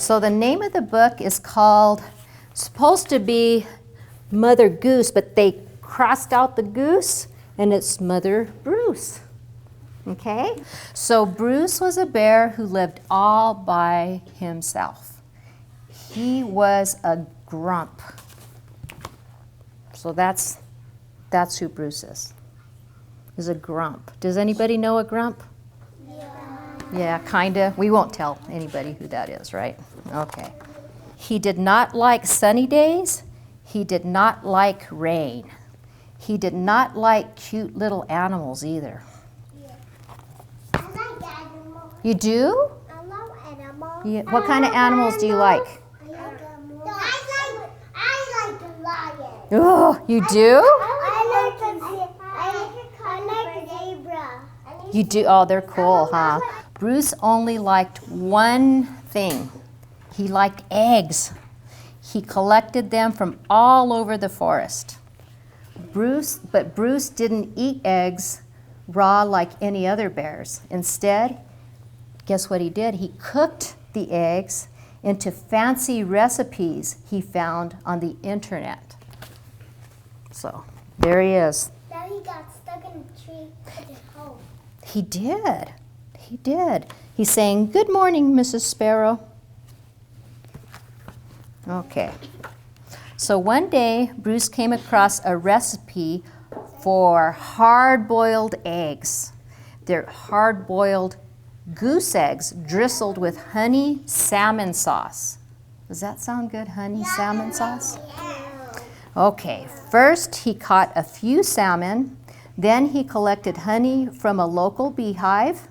So the name of the book is called, supposed to be Mother Goose, but they crossed out the goose and it's Mother Bruce. Okay? So Bruce was a bear who lived all by himself. He was a grump. So that's who Bruce is. He's a grump. Does anybody know a grump? Yeah, kinda. We won't tell anybody who that is, right? Okay. He did not like sunny days. He did not like rain. He did not like cute little animals either. Yeah. I like animals. You do? I love animals. Yeah. What kind of animals do you like? I like animals. I like the lion. Oh, you do? I like the zebra. You do? Oh, they're cool, huh? Bruce only liked one thing. He liked eggs. He collected them from all over the forest. But Bruce didn't eat eggs raw like any other bears. Instead, guess what he did? He cooked the eggs into fancy recipes he found on the internet. So, there he is. Now he got stuck in a tree at his home. He did. He did. He's saying, "Good morning, Mrs. Sparrow." Okay. So one day, Bruce came across a recipe for hard-boiled eggs. They're hard-boiled goose eggs drizzled with honey salmon sauce. Does that sound good, honey salmon sauce? Okay, first he caught a few salmon, then he collected honey from a local beehive.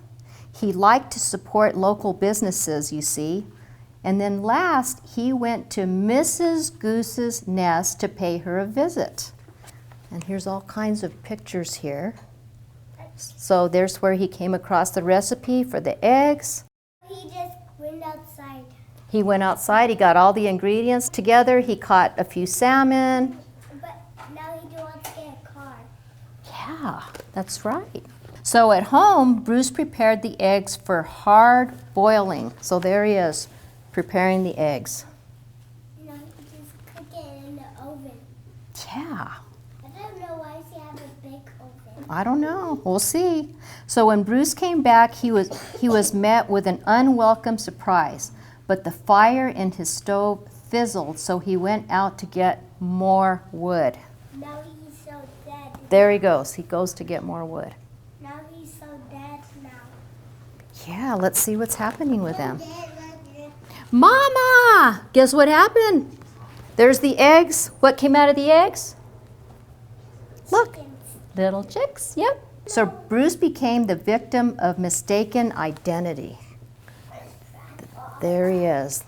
He liked to support local businesses, you see. And then last, he went to Mrs. Goose's nest to pay her a visit. And here's all kinds of pictures here. So there's where he came across the recipe for the eggs. He just went outside. He went outside, he got all the ingredients together, he caught a few salmon. But now he wants to get a car. Yeah, that's right. So at home, Bruce prepared the eggs for hard boiling. So there he is, preparing the eggs. No, he just cook it in the oven. Yeah. I don't know why he have a big oven. I don't know. We'll see. So when Bruce came back, he was met with an unwelcome surprise. But the fire in his stove fizzled, so he went out to get more wood. Now he's so dead. There he goes. He goes to get more wood. Now he's so dead now. Yeah, let's see what's happening with them. Mama! Guess what happened? There's the eggs. What came out of the eggs? Look. Chickens. Little chicks, yep. So Bruce became the victim of mistaken identity. There he is.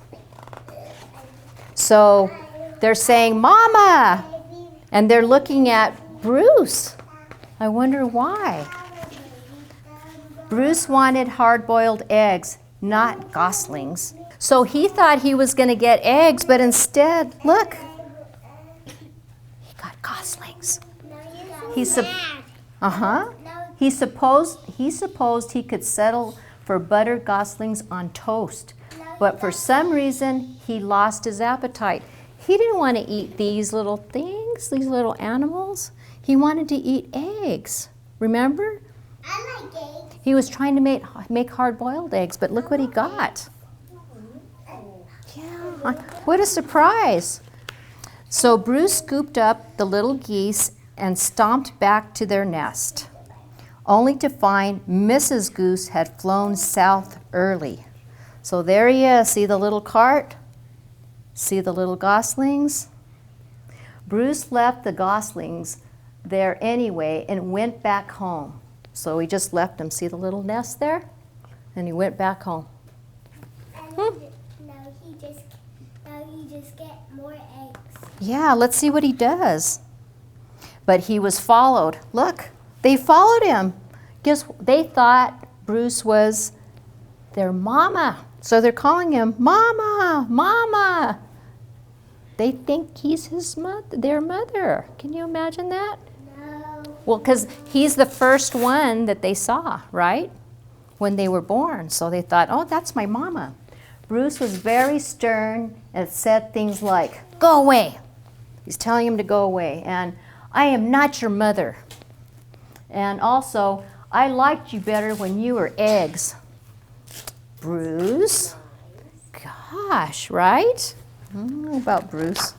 So they're saying, "Mama!" And they're looking at Bruce. I wonder why. Bruce wanted hard-boiled eggs, not goslings. So he thought he was going to get eggs, but instead, look, he got goslings. He supposed he could settle for buttered goslings on toast, but for some reason he lost his appetite. He didn't want to eat these little things, these little animals. He wanted to eat eggs. Remember? I like eggs. He was trying to make hard-boiled eggs, but look what he got. Yeah, what a surprise. So Bruce scooped up the little geese and stomped back to their nest, only to find Mrs. Goose had flown south early. So there he is. See the little cart? See the little goslings? Bruce left the goslings there anyway and went back home. So he just left them. See the little nest there? And he went back home. And now he just get more eggs. Yeah, let's see what he does. But he was followed. Look, they followed him. They thought Bruce was their mama. So they're calling him Mama, Mama. They think he's their mother. Can you imagine that? No. Well, because he's the first one that they saw, right? When they were born. So they thought, oh, that's my mama. Bruce was very stern and said things like, "Go away." He's telling him to go away. And, "I am not your mother." And also, "I liked you better when you were eggs." Bruce? Gosh, right? I don't know about Bruce.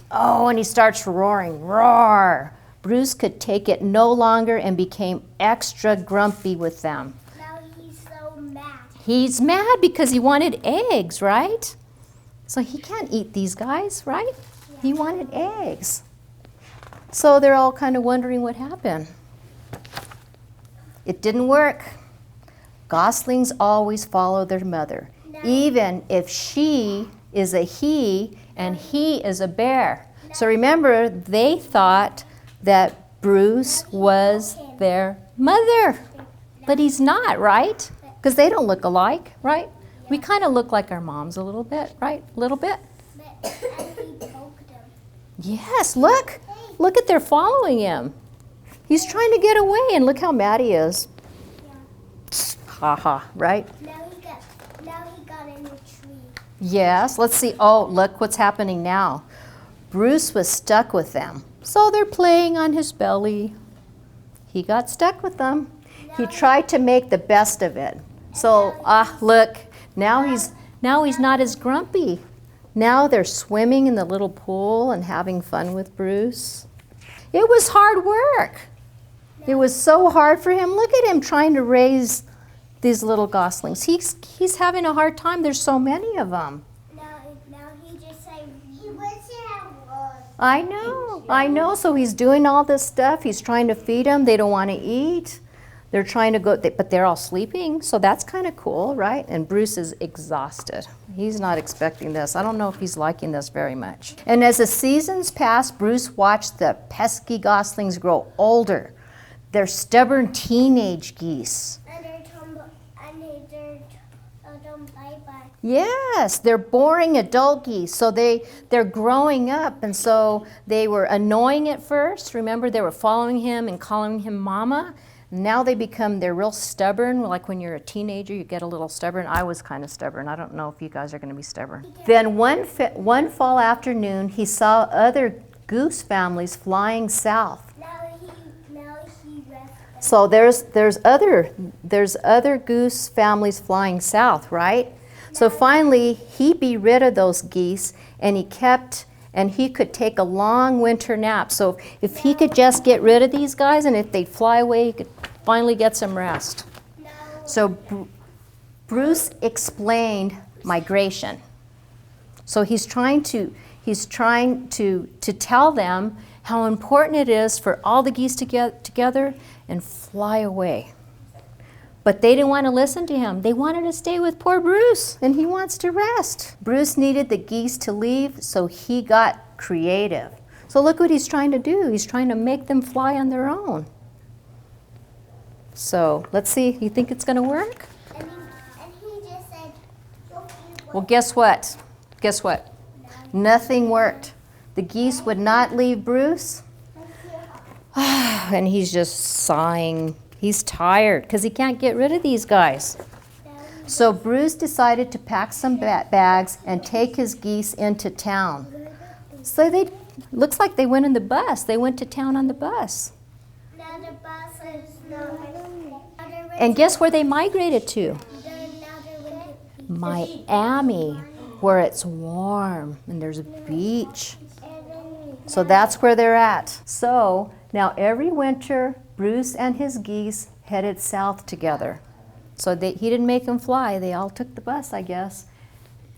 Oh, and he starts roaring. Roar! Bruce could take it no longer and became extra grumpy with them. Now he's so mad. He's mad because he wanted eggs, right? So he can't eat these guys, right? Yeah. He wanted eggs. So they're all kind of wondering what happened. It didn't work. Goslings always follow their mother, even if she is a he and he is a bear. So remember, they thought that Bruce was their mother, but he's not, right? Because they don't look alike, right? We kind of look like our moms a little bit, right? A little bit. And he poked him. Yes, look. Look at they're following him. He's trying to get away, and look how mad he is. Ha ha, right? Now he got in the tree. Yes, let's see. Oh, look what's happening now. Bruce was stuck with them. So they're playing on his belly. He got stuck with them. He tried to make the best of it. So, look, now he's not as grumpy. Now they're swimming in the little pool and having fun with Bruce. It was hard work. It was so hard for him. Look at him trying to raise these little goslings. He's having a hard time. There's so many of them. Now he just said he wants to have one. I know. So he's doing all this stuff. He's trying to feed them. They don't want to eat. They're trying to go, but they're all sleeping. So that's kind of cool, right? And Bruce is exhausted. He's not expecting this. I don't know if he's liking this very much. And as the seasons passed, Bruce watched the pesky goslings grow older. They're stubborn teenage geese. Bye-bye. Yes, they're boring adult geese. So they're growing up, and so they were annoying at first. Remember, they were following him and calling him mama. Now they're real stubborn. Like when you're a teenager, you get a little stubborn. I was kind of stubborn. I don't know if you guys are going to be stubborn. Then one fall afternoon, he saw other goose families flying south. Now he rested. So there's other goose families flying south, right? So finally, he be rid of those geese, and he could take a long winter nap. So if he could just get rid of these guys, and if they'd fly away, he could finally get some rest. No. So Bruce explained migration. So he's trying to tell them how important it is for all the geese to get together and fly away. But they didn't want to listen to him. They wanted to stay with poor Bruce, and he wants to rest. Bruce needed the geese to leave, so he got creative. So look what he's trying to do. He's trying to make them fly on their own. So let's see. You think it's going to work? And he just said, Well, guess what? Guess what? Nothing worked. The geese would not leave Bruce. And he's just sighing. He's tired because he can't get rid of these guys. So Bruce decided to pack some bags and take his geese into town. So looks like they went in the bus. They went to town on the bus. now the bus is no. And guess where they migrated to? Miami, where it's warm and there's a beach. So that's where they're at. So now every winter, Bruce and his geese headed south together. So he didn't make them fly. They all took the bus, I guess.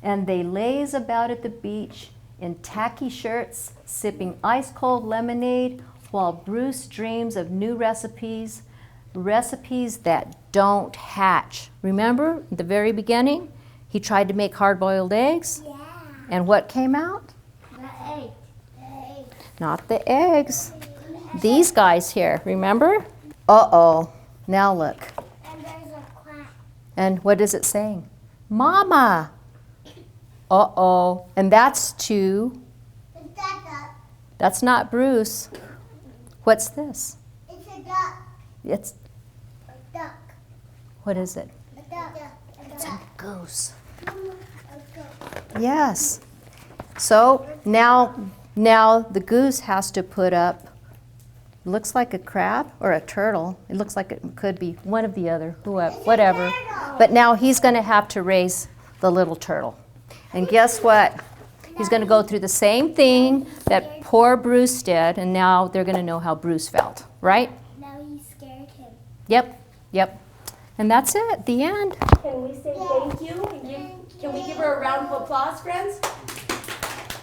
And they laze about at the beach in tacky shirts, sipping ice-cold lemonade, while Bruce dreams of new recipes that don't hatch. Remember, at the very beginning, he tried to make hard-boiled eggs. Yeah. And what came out? The egg. Not the eggs. These guys here, remember? Uh-oh. Now look. And there's a quack. And what is it saying? Mama. Uh-oh. And that's that's not Bruce. What's this? It's a duck. It's, A duck. what is it? A duck. It's a goose. Yes. So now the goose has to put up, looks like a crab or a turtle. It looks like it could be one of the other, whatever. But now he's going to have to raise the little turtle. And guess what? He's going to go through the same thing that poor Bruce did, and now they're going to know how Bruce felt, right? Now he scared him. Yep. And that's it, the end. Can we say thank you? Can we give her a round of applause, friends?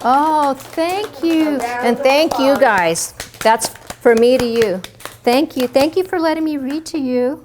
Oh, thank you. A round And of thank you applause. guys. That's for me to you. Thank you. Thank you for letting me read to you.